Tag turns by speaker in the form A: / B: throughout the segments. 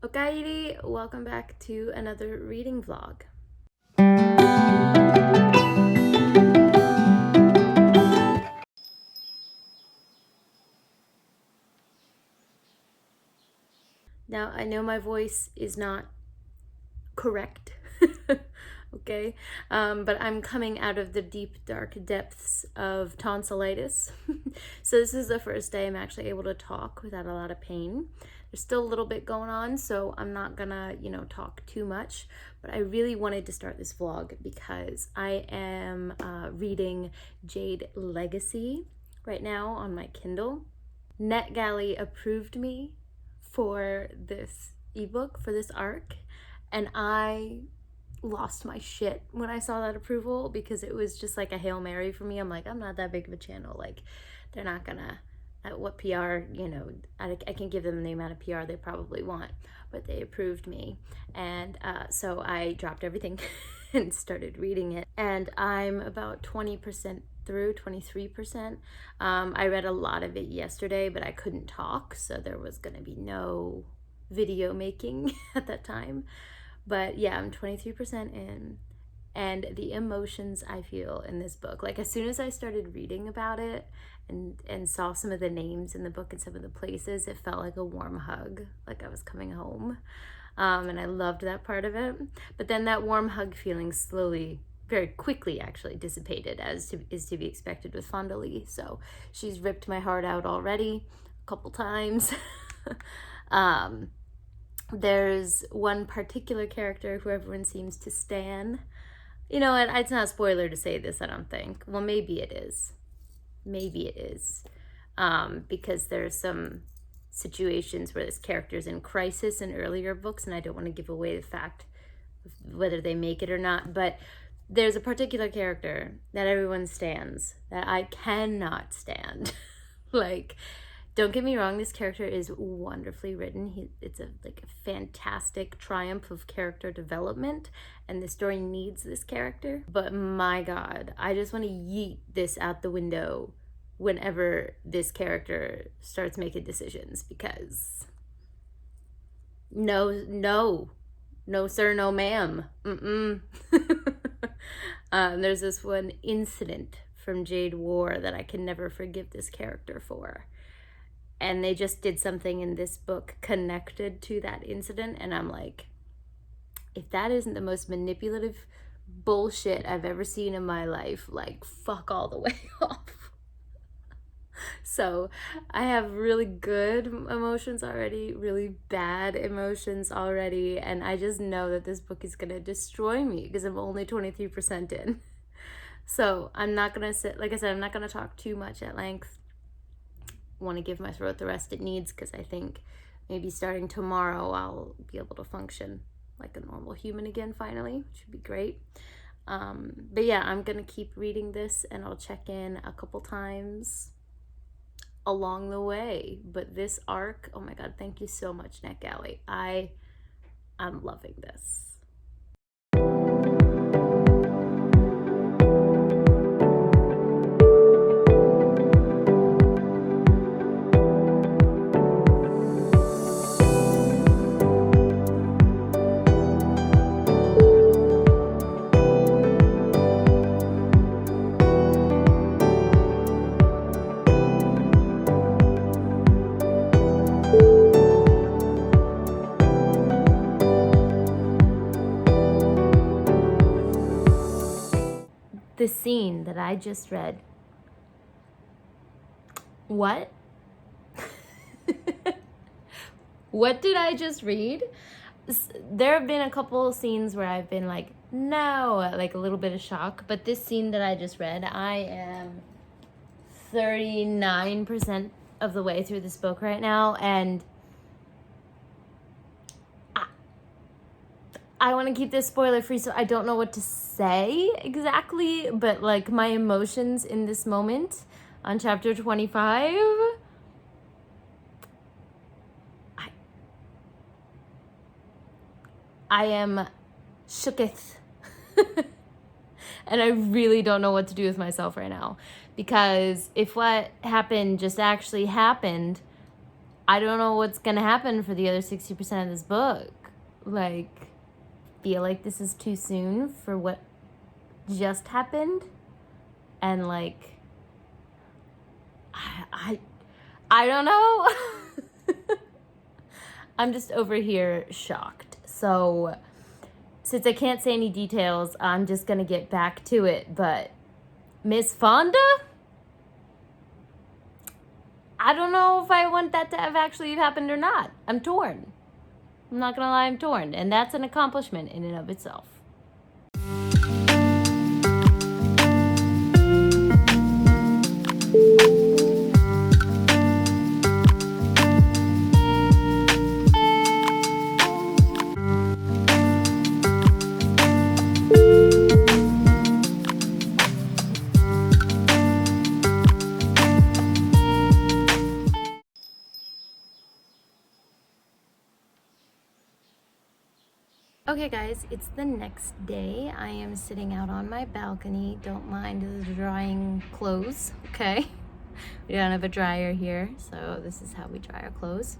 A: Okairi, welcome back to another reading vlog. Now, I know my voice is not correct, okay? But I'm coming out of the deep, dark depths of tonsillitis. So this is the first day I'm actually able to talk without a lot of pain. There's still a little bit going on, so I'm not gonna, talk too much. But I really wanted to start this vlog because I am reading Jade Legacy right now on my Kindle. NetGalley approved me for this ebook, for this arc, and I lost my shit when I saw that approval because it was just like a Hail Mary for me. I'm like, I'm not that big of a channel. Like, they're not gonna, what PR, I can give them the amount of PR they probably want, but they approved me. And so I dropped everything and started reading it. And I'm about 20% through, 23%. I read a lot of it yesterday, but I couldn't talk, so there was gonna be no video making at that time. But yeah, I'm 23% in, and the emotions I feel in this book, like as soon as I started reading about it and saw some of the names in the book and some of the places, it felt like a warm hug, like I was coming home. And I loved that part of it. But then that warm hug feeling slowly, very quickly actually dissipated, as is to be expected with Fonda Lee. So she's ripped my heart out already a couple times. There's one particular character who everyone seems to stan. You know what, it's not a spoiler to say this, I don't think. Well, maybe it is. Maybe it is. Because there's some situations where this character's in crisis in earlier books, and I don't want to give away the fact of whether they make it or not, but there's a particular character that everyone stands that I cannot stand. Like, don't get me wrong, this character is wonderfully written. It's a fantastic triumph of character development, and the story needs this character. But my God, I just want to yeet this out the window whenever this character starts making decisions, because no sir, no ma'am. There's this one incident from Jade War that I can never forgive this character for. And they just did something in this book connected to that incident, and I'm like, if that isn't the most manipulative bullshit I've ever seen in my life, like, fuck all the way off. So I have really good emotions already, really bad emotions already, and I just know that this book is gonna destroy me because I'm only 23% in. So I'm not gonna like I said, I'm not gonna talk too much at length. Want to give my throat the rest it needs, because I think maybe starting tomorrow I'll be able to function like a normal human again finally, which would be great. But yeah, I'm gonna keep reading this, and I'll check in a couple times along the way. But this arc, oh my God, thank you so much, NetGalley. I'm loving this. The scene that I just read. What? What did I just read? There have been a couple scenes where I've been like, no, like a little bit of shock. But this scene that I just read, I am 39% of the way through this book right now, and I want to keep this spoiler free, so I don't know what to say exactly, but like my emotions in this moment on chapter 25, I am shooketh. And I really don't know what to do with myself right now, because if what happened just actually happened, I don't know what's gonna happen for the other 60% of this book. Like, feel like this is too soon for what just happened, and like, I don't know. I'm just over here shocked. So since I can't say any details, I'm just gonna get back to it. But Miss Fonda, I don't know if I want that to have actually happened or not. I'm torn. I'm not gonna lie, I'm torn. And that's an accomplishment in and of itself. Okay guys, it's the next day. I am sitting out on my balcony. Don't mind the drying clothes, okay? We don't have a dryer here, so this is how we dry our clothes,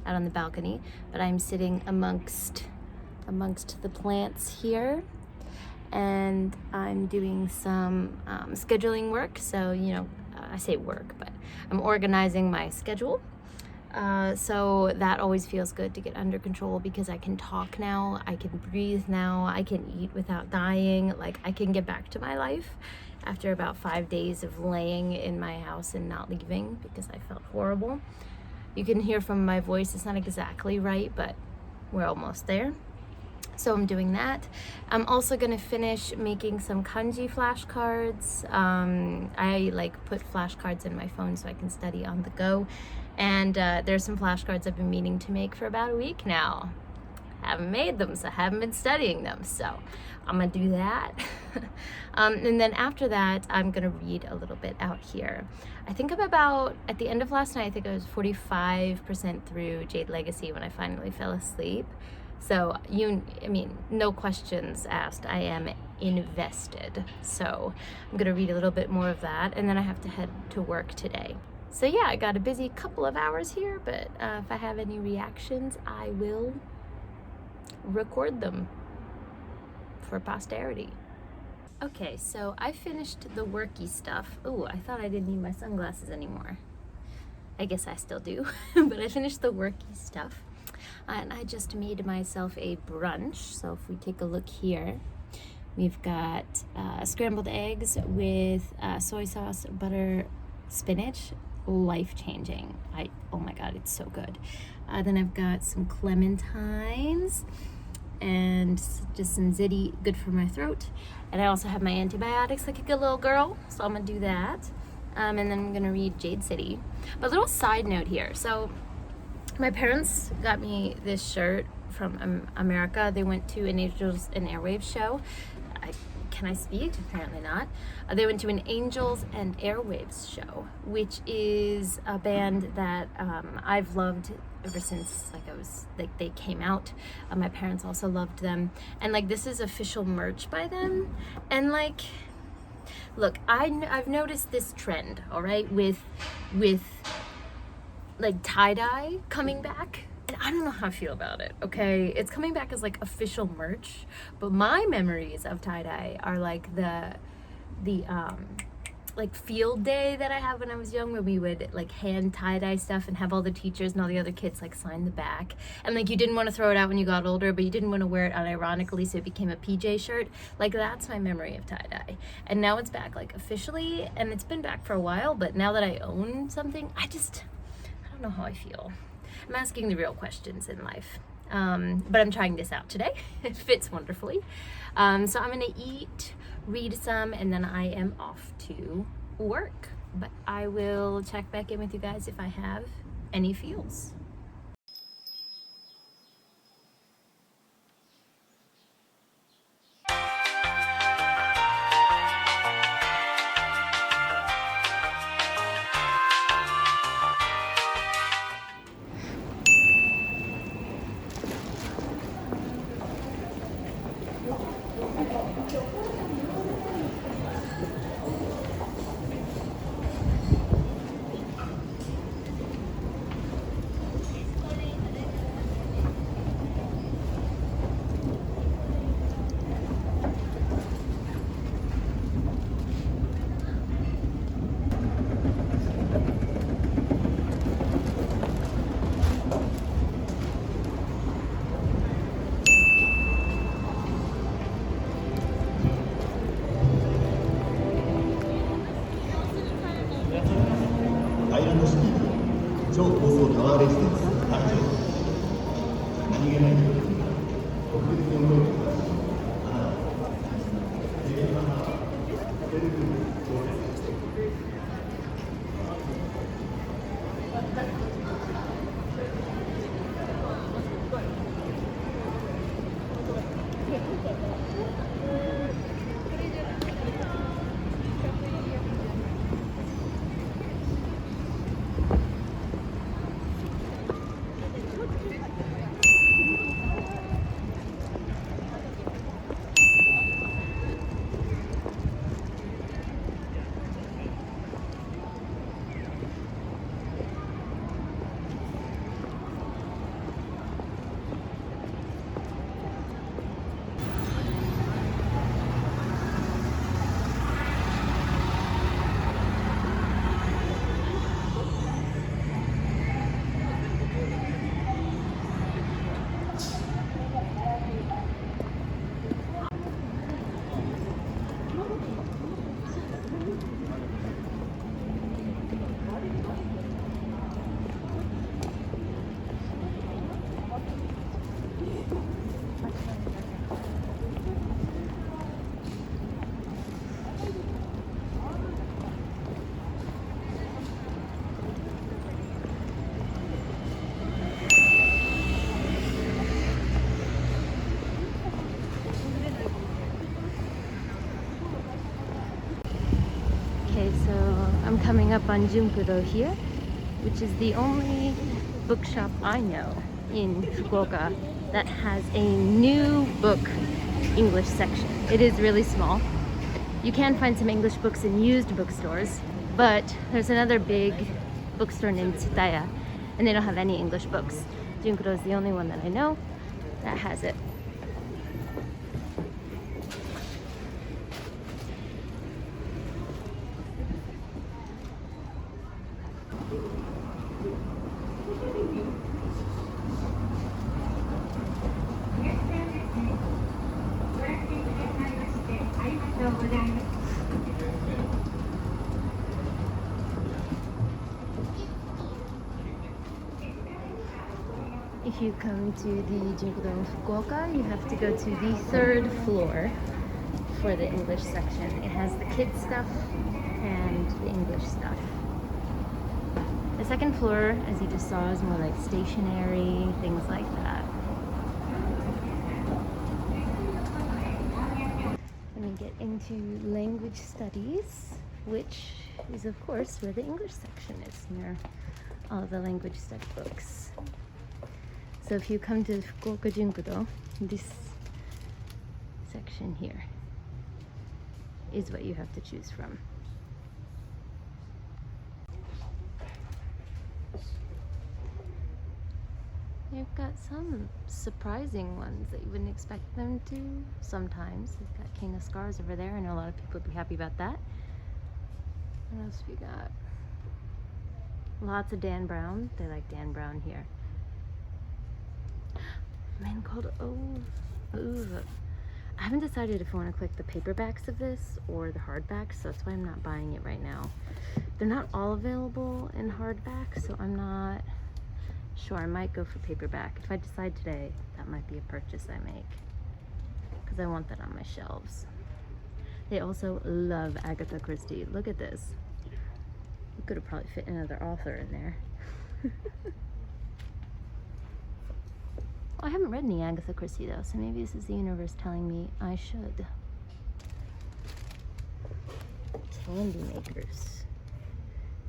A: out on the balcony. But I'm sitting amongst the plants here, and I'm doing some scheduling work. So, you know, I say work, but I'm organizing my schedule. So that always feels good to get under control, because I can talk now, I can breathe now, I can eat without dying. Like, I can get back to my life after about 5 days of laying in my house and not leaving because I felt horrible. You can hear from my voice, it's not exactly right, but we're almost there. So I'm doing that. I'm also gonna finish making some kanji flashcards. I like put flashcards in my phone so I can study on the go. And there's some flashcards I've been meaning to make for about a week now. Haven't made them, so I haven't been studying them. So I'm gonna do that. And then after that, I'm gonna read a little bit out here. I think I'm about, at the end of last night, I think I was 45% through Jade Legacy when I finally fell asleep. So I mean, no questions asked. I am invested. So I'm gonna read a little bit more of that, and then I have to head to work today. So yeah, I got a busy couple of hours here, but if I have any reactions, I will record them for posterity. Okay, so I finished the worky stuff. Oh, I thought I didn't need my sunglasses anymore. I guess I still do, but I finished the worky stuff. And I just made myself a brunch. So if we take a look here, we've got scrambled eggs with soy sauce, butter, spinach. Life-changing. Oh my god, it's so good. Then I've got some clementines and just some ziti, good for my throat. And I also have my antibiotics like a good little girl, so I'm gonna do that. And then I'm gonna read Jade City. But a little side note here. So my parents got me this shirt from America. They went to an Angels and Airwaves show. Can I speak? Apparently not. They went to an Angels and Airwaves show, which is a band that I've loved ever since they came out. My parents also loved them, and like, this is official merch by them. And like, look, I've noticed this trend, all right, with like tie-dye coming back. And I don't know how I feel about it, okay? It's coming back as like official merch, but my memories of tie-dye are like the like field day that I had when I was young, where we would like hand tie-dye stuff and have all the teachers and all the other kids like sign the back. And like, you didn't want to throw it out when you got older, but you didn't want to wear it unironically, so it became a PJ shirt. Like, that's my memory of tie-dye. And now it's back like officially, and it's been back for a while, but now that I own something, I don't know how I feel. I'm asking the real questions in life. But I'm trying this out today. It fits wonderfully. So I'm gonna eat, read some, and then I am off to work. But I will check back in with you guys if I have any feels. coming up on Junkudo here, which is the only bookshop I know in Fukuoka that has a new book English section. It is really small. You can find some English books in used bookstores, but there's another big bookstore named Tsutaya, and they don't have any English books. Junkudo is the only one that I know that has it. If you come to the Junkudo in Fukuoka, you have to go to the third floor for the English section. It has the kids stuff and the English stuff. The second floor, as you just saw, is more like stationery, things like that. Let me get into language studies, which is of course where the English section is, near all of the language study books. So if you come to Fukuoka Junkudo, this section here is what you have to choose from. They've got some surprising ones that you wouldn't expect them to sometimes. They've got King of Scars over there. I know a lot of people would be happy about that. What else we got? Lots of Dan Brown. They like Dan Brown here. A man called I haven't decided if I want to collect the paperbacks of this or the hardbacks, so that's why I'm not buying it right now. They're not all available in hardback, so I'm not sure. I might go for paperback. If I decide today, that might be a purchase I make, because I want that on my shelves. They also love Agatha Christie. Look at this. You could have probably fit another author in there. I haven't read any Agatha Christie though, so maybe this is the universe telling me I should. Candy Makers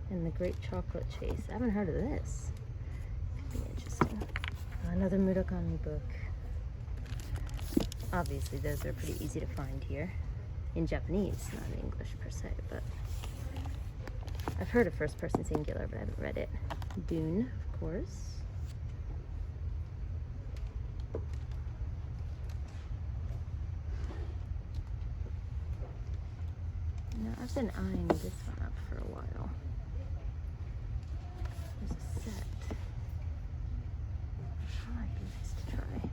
A: and the Great Chocolate Chase. I haven't heard of this. Could be interesting. Another Murakami book. Obviously those are pretty easy to find here. In Japanese, not in English per se, but I've heard of First Person Singular, but I haven't read it. Dune, of course. I've been eyeing this one up for a while. There's a set. That might be nice to try.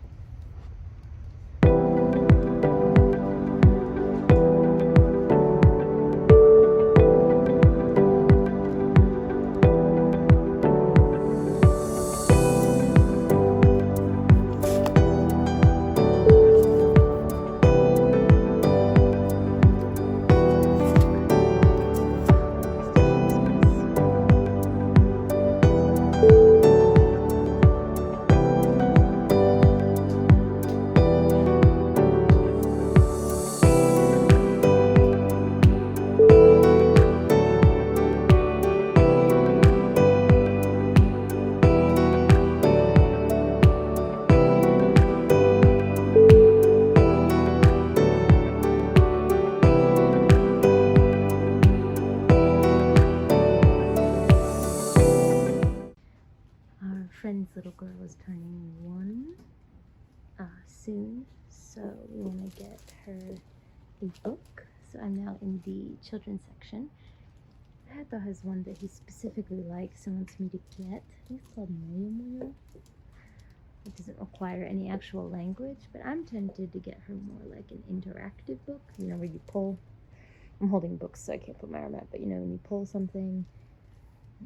A: Friend's little girl is turning 1 soon, so we want to get her a book. So I'm now in the children's section. Hato has one that he specifically likes and wants me to get. I think it's called Moyo Moyo. It doesn't require any actual language, but I'm tempted to get her more like an interactive book, you know, where you pull. I'm holding books so I can't put my arm out, but you know, when you pull something,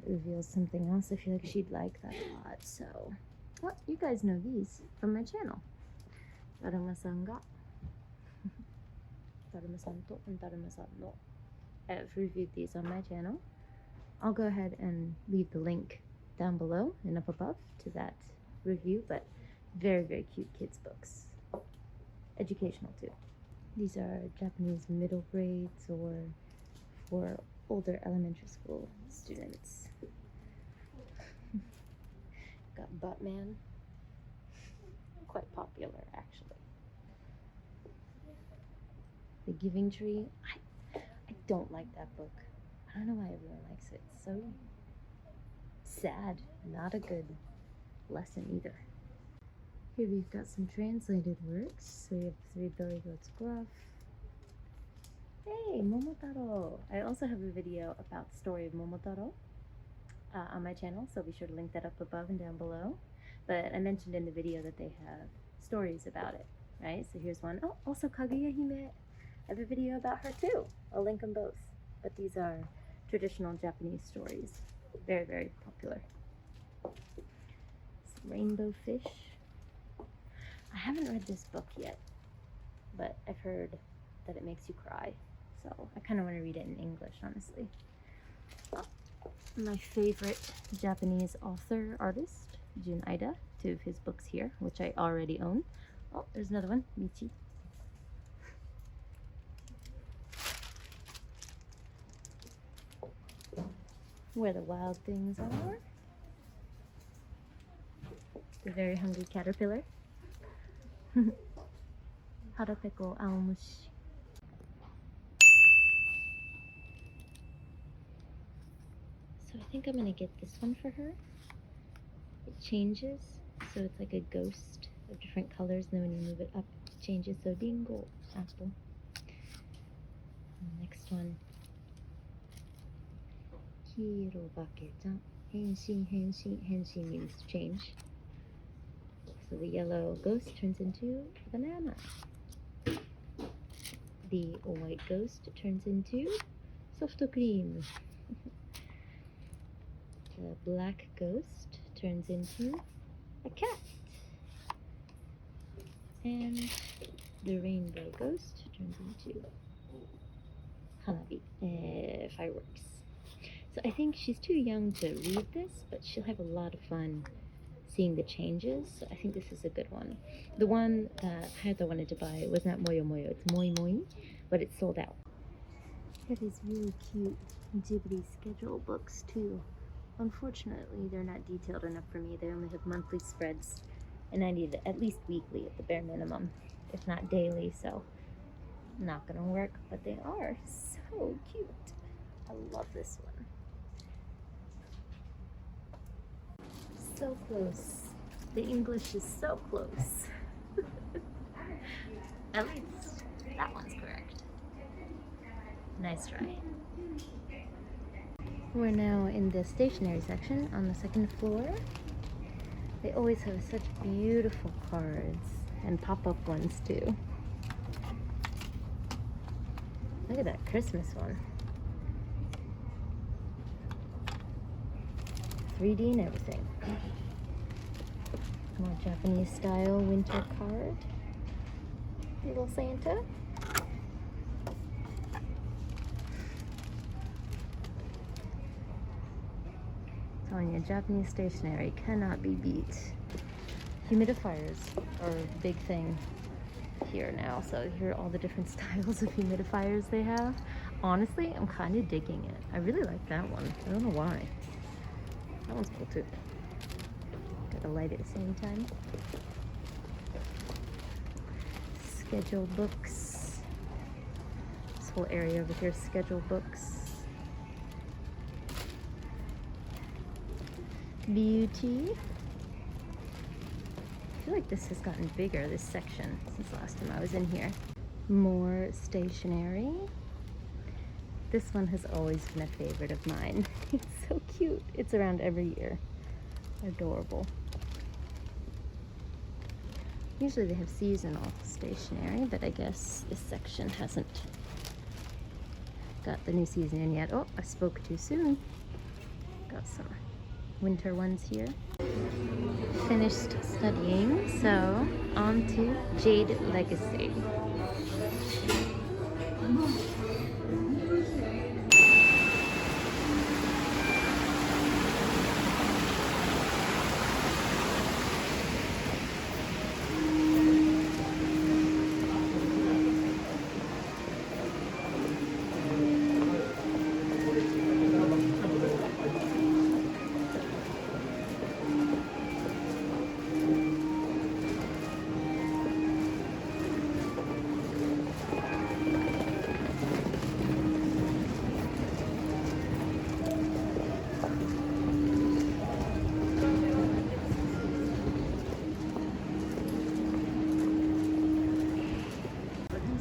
A: it reveals something else. I feel like she'd like that a lot. So, well, you guys know these from my channel. Daruma-san ga Daruma-san to and Daruma-san no. I've reviewed these on my channel. I'll go ahead and leave the link down below and up above to that review, but very, very cute kids books. Educational too. These are Japanese middle grades or for older elementary school students. Got Buttman. Quite popular, actually. The Giving Tree. I don't like that book. I don't know why everyone likes it. It's so sad. Not a good lesson either. Here we've got some translated works. So we have Three Billy Goats Gruff. Hey, Momotaro! I also have a video about the story of Momotaro on my channel, so be sure to link that up above and down below. But I mentioned in the video that they have stories about it, right? So here's one. Oh, also Kaguya Hime. I have a video about her too. I'll link them both. But these are traditional Japanese stories. Very, very popular. Some Rainbow Fish. I haven't read this book yet, but I've heard that it makes you cry. So I kind of want to read it in English, honestly. My favorite Japanese author, artist, Jun Aida. 2 of his books here, which I already own. Oh, there's another one, Michi. Where the Wild Things Are. The Very Hungry Caterpillar. Harapeko Aomushi. So I think I'm gonna get this one for her. It changes, so it's like a ghost of different colors, and then when you move it up, it changes. So Ringo, apple. And the next one, Kirobake-chan. Henshin, henshin, henshin means change. So the yellow ghost turns into a banana. The white ghost turns into soft cream. The black ghost turns into a cat. And the rainbow ghost turns into hanabi, fireworks. So I think she's too young to read this, but she'll have a lot of fun seeing the changes. So I think this is a good one. The one that Hayata wanted to buy was not Moyo Moyo, it's Moi Moi, but it's sold out. I have these really cute Ghibli schedule books too. Unfortunately, they're not detailed enough for me. They only have monthly spreads, and I need at least weekly at the bare minimum, if not daily, so not gonna work, but they are so cute. I love this one. So close. The English is so close. At least that one's correct. Nice try. We're now in the stationery section on the 2nd floor. They always have such beautiful cards and pop-up ones too. Look at that Christmas one. 3D and everything. More Japanese style winter card. Little Santa. Telling you, Japanese stationery cannot be beat. Humidifiers are a big thing here now, so here are all the different styles of humidifiers they have. Honestly, I'm kind of digging it. I really like that one. I don't know why. That one's cool too. Gotta light at the same time. Schedule books. This whole area over here is schedule books. Beauty. I feel like this has gotten bigger, this section, since last time I was in here. More stationery. This one has always been a favorite of mine. It's so cute. It's around every year. Adorable. Usually they have seasonal stationery, but I guess this section hasn't got the new season in yet. Oh, I spoke too soon. Got some winter ones here. Finished studying, so on to Jade Legacy.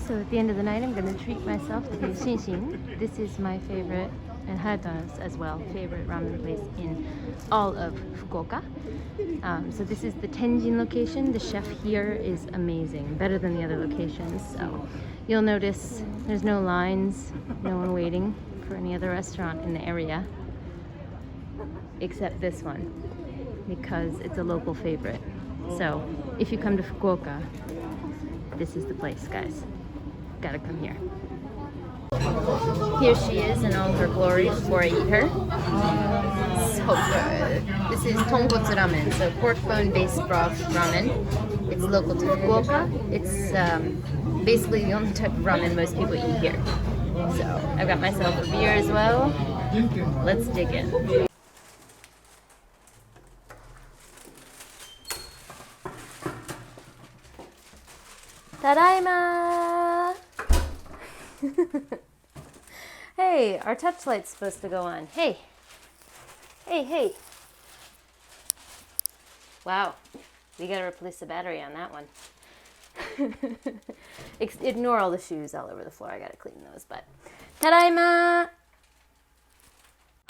A: So at the end of the night, I'm going to treat myself to Shinshin. This is my favorite, and Hayato's as well, favorite ramen place in all of Fukuoka. So this is the Tenjin location. The chef here is amazing, better than the other locations. So you'll notice there's no lines, no one waiting for any other restaurant in the area, except this one, because it's a local favorite. So if you come to Fukuoka, this is the place, guys. Gotta come here. Here she is in all her glory before I eat her. So good. This is tonkotsu ramen, so pork bone based broth ramen. It's local to Fukuoka. It's basically the only type of ramen most people eat here. So I've got myself a beer as well. Let's dig in. Tadaima! Hey, our touch light's supposed to go on. Hey! Hey, hey! Wow, we gotta replace the battery on that one. Ignore all the shoes all over the floor. I gotta clean those, but... Tadaima!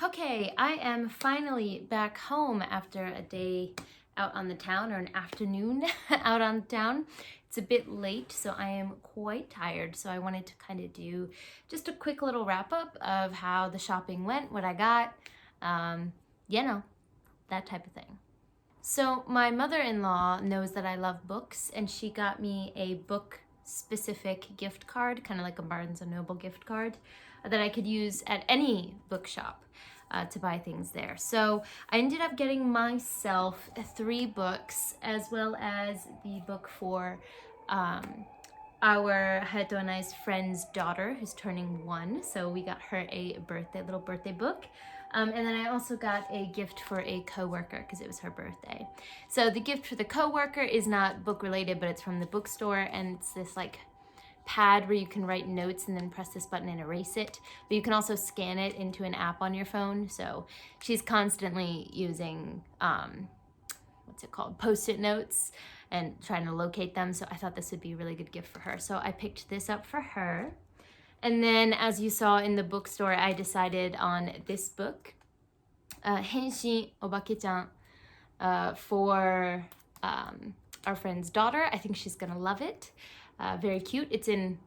A: Okay, I am finally back home after a day out on the town, or an afternoon out on the town. It's a bit late, so I am quite tired, so I wanted to kind of do just a quick little wrap-up of how the shopping went, what I got, you know, that type of thing. So my mother-in-law knows that I love books, and she got me a book-specific gift card, kind of like a Barnes & Noble gift card, that I could use at any bookshop. To buy things there. So I ended up getting myself 3 books, as well as the book for our Hayato and I's friend's daughter, who's turning 1. So we got her a little birthday book. And then I also got a gift for a coworker because it was her birthday. So the gift for the coworker is not book related, but it's from the bookstore, and it's this like pad where you can write notes and then press this button and erase it, but you can also scan it into an app on your phone. So she's constantly using what's it called, post-it notes, and trying to locate them. So I thought this would be a really good gift for her, so I picked this up for her. And then, as you saw in the bookstore, I decided on this book, Henshin Obake-chan, for our friend's daughter. I think she's gonna love it. Very cute. It's in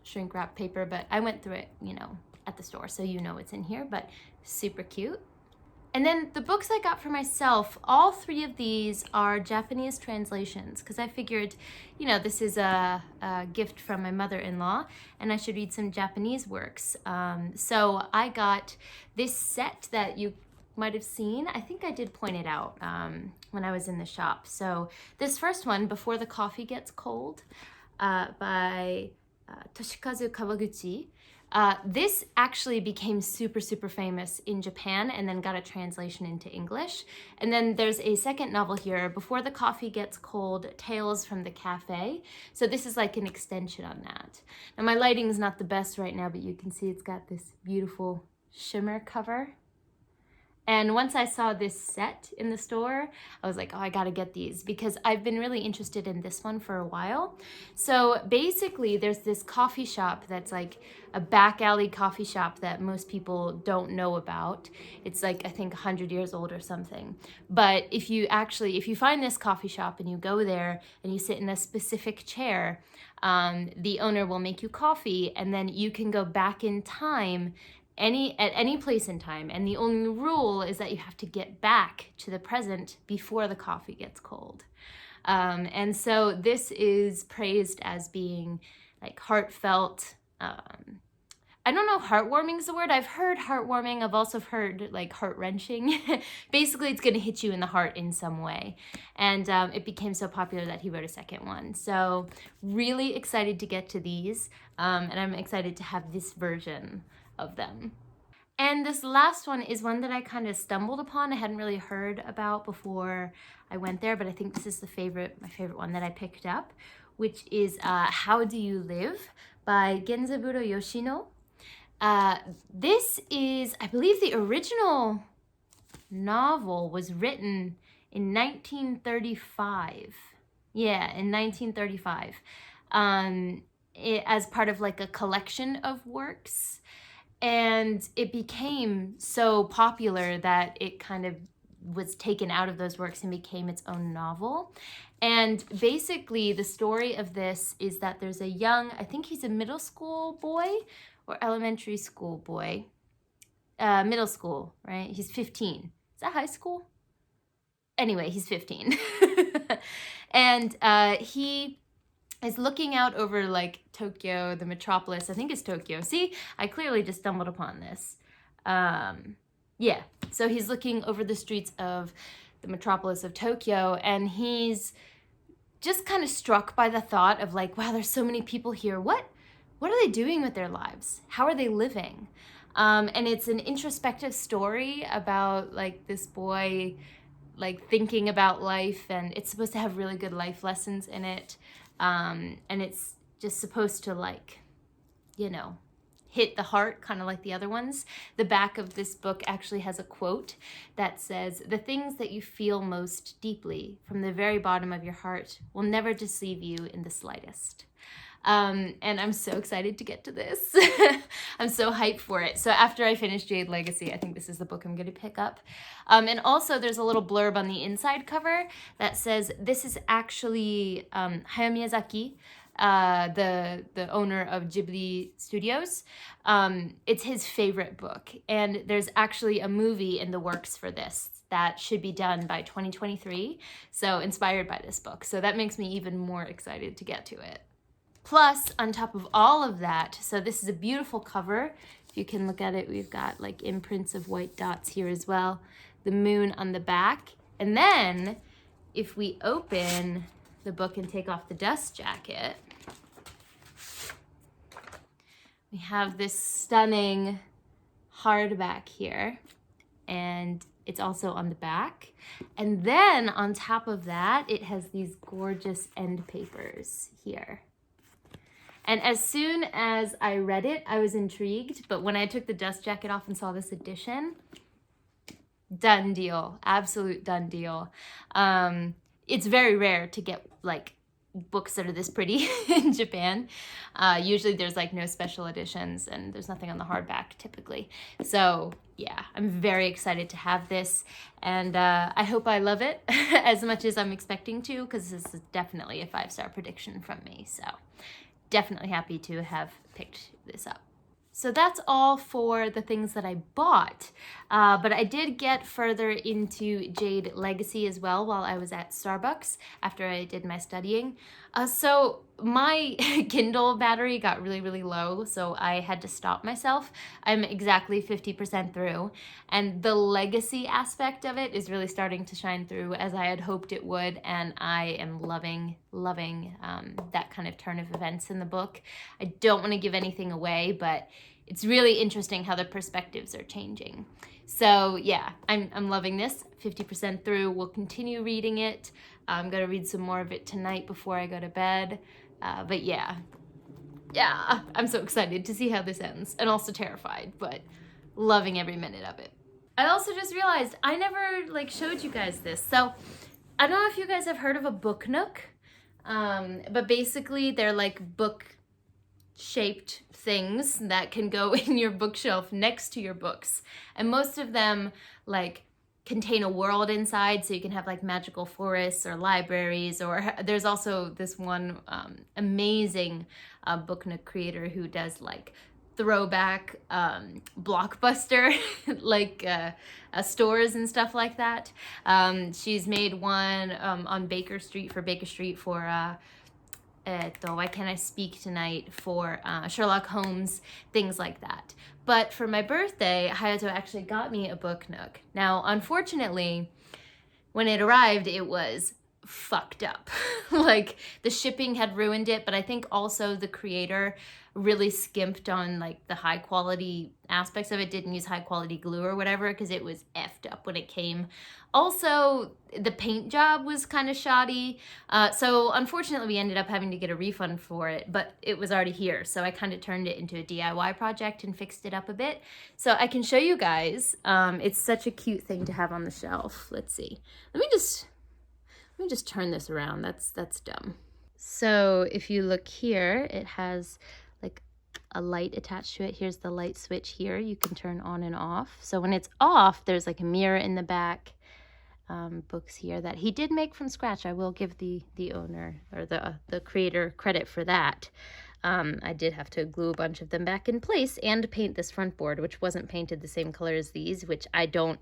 A: shrink wrap paper, but I went through it, you know, at the store, so you know it's in here, but super cute. And then the books I got for myself, all 3 of these are Japanese translations, because I figured, you know, this is a gift from my mother-in-law, and I should read some Japanese works. So I got this set that you might have seen. I think I did point it out when I was in the shop. So this first one, Before the Coffee Gets Cold, by Toshikazu Kawaguchi. This actually became super famous in Japan and then got a translation into English. And then there's a second novel here, Before the Coffee Gets Cold, Tales from the Cafe. So this is like an extension on that. Now my lighting's not the best right now, but you can see it's got this beautiful shimmer cover. And once I saw this set in the store, I was like, oh, I gotta get these, because I've been really interested in this one for a while. So basically, there's this coffee shop that's like a back alley coffee shop that most people don't know about. It's like, I think 100 years old or something. But if you find this coffee shop and you go there and you sit in a specific chair, the owner will make you coffee, and then you can go back in time at any place in time, and the only rule is that you have to get back to the present before the coffee gets cold. And so this is praised as being like heartfelt. I don't know, heartwarming is the word. I've heard heartwarming. I've also heard like heart-wrenching. Basically, it's going to hit you in the heart in some way. And it became so popular that he wrote a second one. So really excited to get to these. And I'm excited to have this version of them. And this last one is one that I kind of stumbled upon. I hadn't really heard about before I went there, but I think this is my favorite one that I picked up, which is How Do You Live by Genzaburo Yoshino. This is, I believe, the original novel was written in 1935. Yeah, in 1935. as part of like a collection of works. And it became so popular that it kind of was taken out of those works and became its own novel. And basically the story of this is that there's a young, I think he's a middle school boy or elementary school boy, middle school, right? He's 15. Is that high school? Anyway, he's 15. And he is looking out over like Tokyo, the metropolis. I think it's Tokyo. See, I clearly just stumbled upon this. Yeah, so he's looking over the streets of the metropolis of Tokyo, and he's just kind of struck by the thought of like, wow, there's so many people here. What are they doing with their lives? How are they living? And it's an introspective story about like this boy like thinking about life, and it's supposed to have really good life lessons in it. And it's just supposed to like, you know, hit the heart, kind of like the other ones. The back of this book actually has a quote that says, "The things that you feel most deeply from the very bottom of your heart will never deceive you in the slightest." And I'm so excited to get to this. I'm so hyped for it. So after I finish Jade Legacy, I think this is the book I'm going to pick up. And also there's a little blurb on the inside cover that says, this is actually Hayao Miyazaki, the owner of Ghibli Studios. It's his favorite book. And there's actually a movie in the works for this that should be done by 2023. So inspired by this book. So that makes me even more excited to get to it. Plus, on top of all of that, so this is a beautiful cover. If you can look at it, we've got like imprints of white dots here as well. The moon on the back. And then, if we open the book and take off the dust jacket, we have this stunning hardback here. And it's also on the back. And then, on top of that, it has these gorgeous end papers here. And as soon as I read it, I was intrigued. But when I took the dust jacket off and saw this edition, done deal. Absolute done deal. It's very rare to get like books that are this pretty in Japan. Usually there's like no special editions and there's nothing on the hardback typically. So yeah, I'm very excited to have this. And I hope I love it as much as I'm expecting to, because this is definitely a 5-star prediction from me. So definitely happy to have picked this up. So that's all for the things that I bought, but I did get further into Jade Legacy as well while I was at Starbucks after I did my studying. So my Kindle battery got really, really low, so I had to stop myself. I'm exactly 50% through, and the legacy aspect of it is really starting to shine through as I had hoped it would, and I am loving that kind of turn of events in the book. I don't want to give anything away, but it's really interesting how the perspectives are changing. So yeah, I'm loving this. 50% through. We'll continue reading it. I'm gonna read some more of it tonight before I go to bed. But yeah, I'm so excited to see how this ends, and also terrified, but loving every minute of it. I also just realized I never like showed you guys this. So I don't know if you guys have heard of a book nook, but basically they're like book shaped things that can go in your bookshelf next to your books, and most of them like contain a world inside, so you can have like magical forests or libraries, or there's also this one amazing book nook creator who does like throwback blockbuster like stores and stuff like that. She's made one on Baker Street for Why Can't I Speak Tonight, for Sherlock Holmes, things like that. But for my birthday, Hayato actually got me a book nook. Now, unfortunately, when it arrived, it was fucked up. Like, the shipping had ruined it, but I think also the creator really skimped on like the high quality aspects of it, didn't use high quality glue or whatever, because it was effed up when it came. Also, the paint job was kind of shoddy. So unfortunately we ended up having to get a refund for it, but it was already here. So I kind of turned it into a DIY project and fixed it up a bit. So I can show you guys. It's such a cute thing to have on the shelf. Let's see. Let me just turn this around. That's dumb. So if you look here, it has like a light attached to it. Here's the light switch here. You can turn on and off. So when it's off, there's like a mirror in the back. Books here that he did make from scratch. I will give the owner or the creator credit for that. I did have to glue a bunch of them back in place and paint this front board, which wasn't painted the same color as these, which I don't,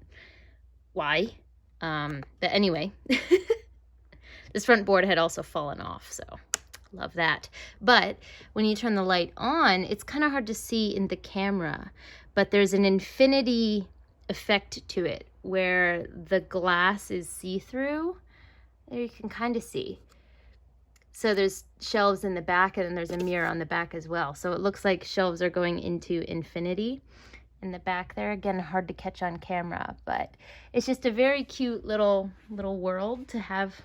A: why? But anyway, this front board had also fallen off, so love that. But when you turn the light on, it's kind of hard to see in the camera, but there's an infinity effect to it where the glass is see-through. There you can kind of see. So there's shelves in the back, and then there's a mirror on the back as well. So it looks like shelves are going into infinity in the back there. Again, hard to catch on camera, but it's just a very cute little world to have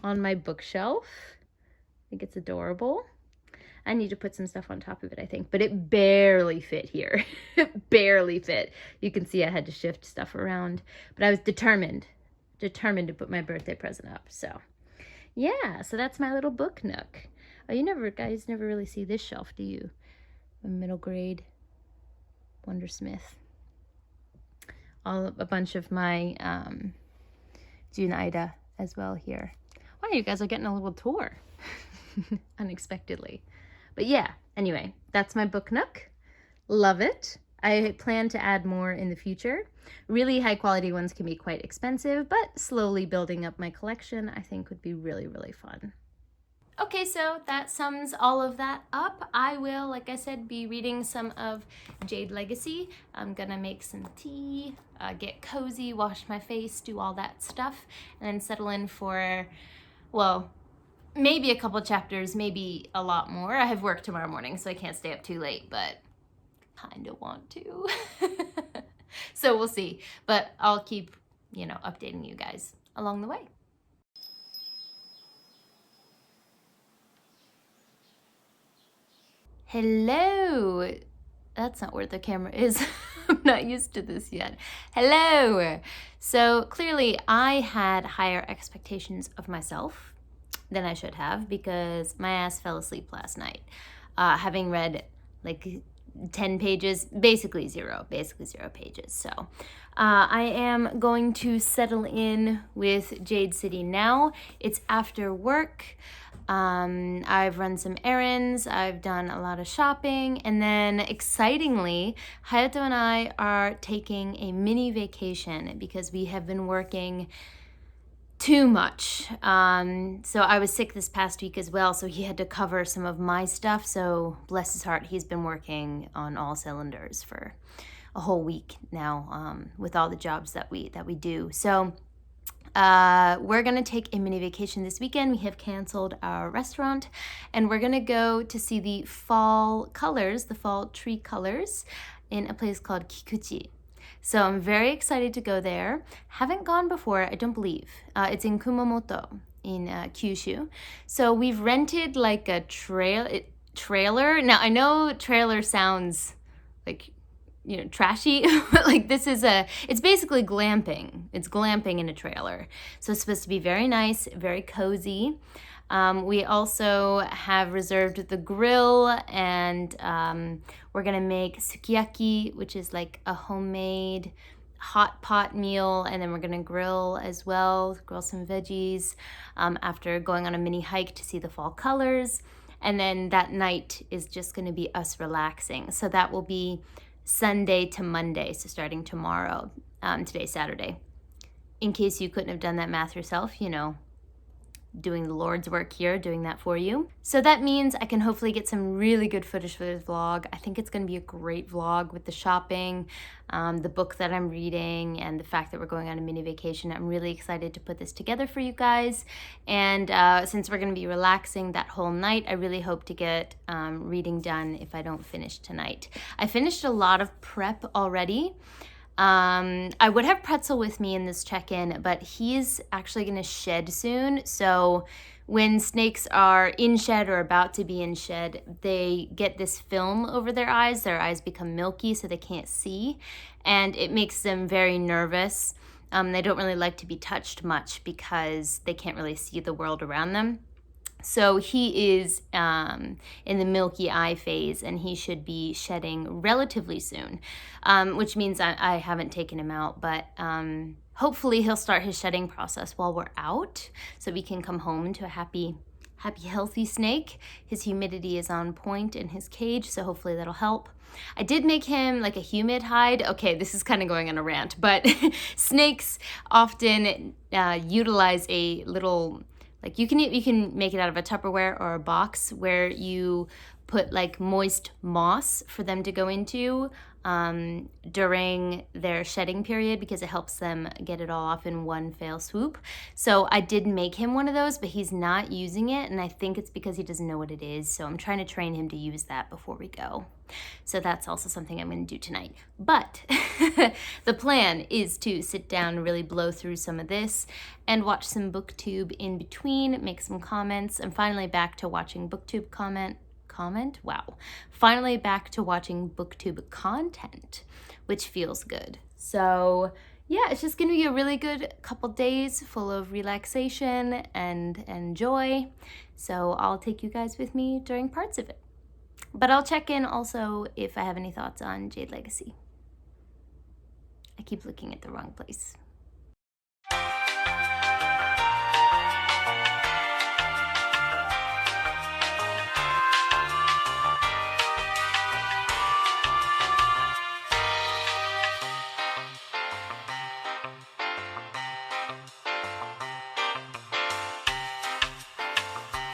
A: on my bookshelf. I think it's adorable. I need to put some stuff on top of it, I think, but it barely fit here. It barely fit. You can see I had to shift stuff around, but I was determined to put my birthday present up. So yeah, so that's my little book nook. Oh, you guys never really see this shelf, do you? A middle grade Wondersmith. A bunch of my June Ida as well here. Wow, you guys are getting a little tour unexpectedly. But yeah, anyway, that's my book nook. Love it. I plan to add more in the future. Really high quality ones can be quite expensive, but slowly building up my collection I think would be really, really fun. Okay, so that sums all of that up. I will, like I said, be reading some of Jade Legacy. I'm gonna make some tea, get cozy, wash my face, do all that stuff, and then settle in for, well, maybe a couple chapters, maybe a lot more. I have work tomorrow morning, so I can't stay up too late, but kind of want to. So we'll see. But I'll keep, updating you guys along the way. Hello. That's not where the camera is. I'm not used to this yet. Hello. So clearly I had higher expectations of myself than I should have because my ass fell asleep last night. Having read like 10 pages, basically zero pages. So I am going to settle in with Jade City now. It's after work. I've run some errands, I've done a lot of shopping, and then excitingly, Hayato and I are taking a mini vacation because we have been working too much. So I was sick this past week as well, so he had to cover some of my stuff. So bless his heart, he's been working on all cylinders for a whole week now, with all the jobs that we do. So we're gonna take a mini vacation this weekend. We have canceled our restaurant, and we're gonna go to see the fall colors, the fall tree colors, in a place called Kikuchi. So I'm very excited to go there. Haven't gone before, I don't believe. It's in Kumamoto, in Kyushu. So we've rented like a trailer. Now I know trailer sounds like, trashy, but like this is it's basically glamping. It's glamping in a trailer. So it's supposed to be very nice, very cozy. We also have reserved the grill, and we're gonna make sukiyaki, which is like a homemade hot pot meal, and then we're gonna grill as well, grill some veggies after going on a mini hike to see the fall colors. And then that night is just gonna be us relaxing. So that will be Sunday to Monday, so starting tomorrow. Today's Saturday. In case you couldn't have done that math yourself, doing the Lord's work here, doing that for you. So that means I can hopefully get some really good footage for this vlog. I think it's gonna be a great vlog with the shopping, the book that I'm reading, and the fact that we're going on a mini vacation. I'm really excited to put this together for you guys. And since we're gonna be relaxing that whole night, I really hope to get reading done if I don't finish tonight. I finished a lot of prep already. I would have Pretzel with me in this check-in, but he's actually gonna shed soon. So when snakes are in shed or about to be in shed, they get this film over their eyes become milky so they can't see, and it makes them very nervous. They don't really like to be touched much because they can't really see the world around them. So he is in the milky eye phase, and he should be shedding relatively soon, which means I haven't taken him out, but hopefully he'll start his shedding process while we're out, so we can come home to a happy, healthy snake. His humidity is on point in his cage, so hopefully that'll help. I did make him like a humid hide. Okay, this is kind of going on a rant, but snakes often utilize a little, like you can make it out of a Tupperware or a box where you put like moist moss for them to go into during their shedding period, because it helps them get it all off in one fell swoop. So I did make him one of those, but he's not using it, and I think it's because he doesn't know what it is. So I'm trying to train him to use that before we go. So that's also something I'm going to do tonight. But the plan is to sit down, really blow through some of this, and watch some BookTube in between, make some comments. I'm finally back to watching BookTube wow. Finally back to watching BookTube content, which feels good. So yeah, it's just gonna be a really good couple days full of relaxation and joy. So I'll take you guys with me during parts of it. But I'll check in also if I have any thoughts on Jade Legacy. I keep looking at the wrong place.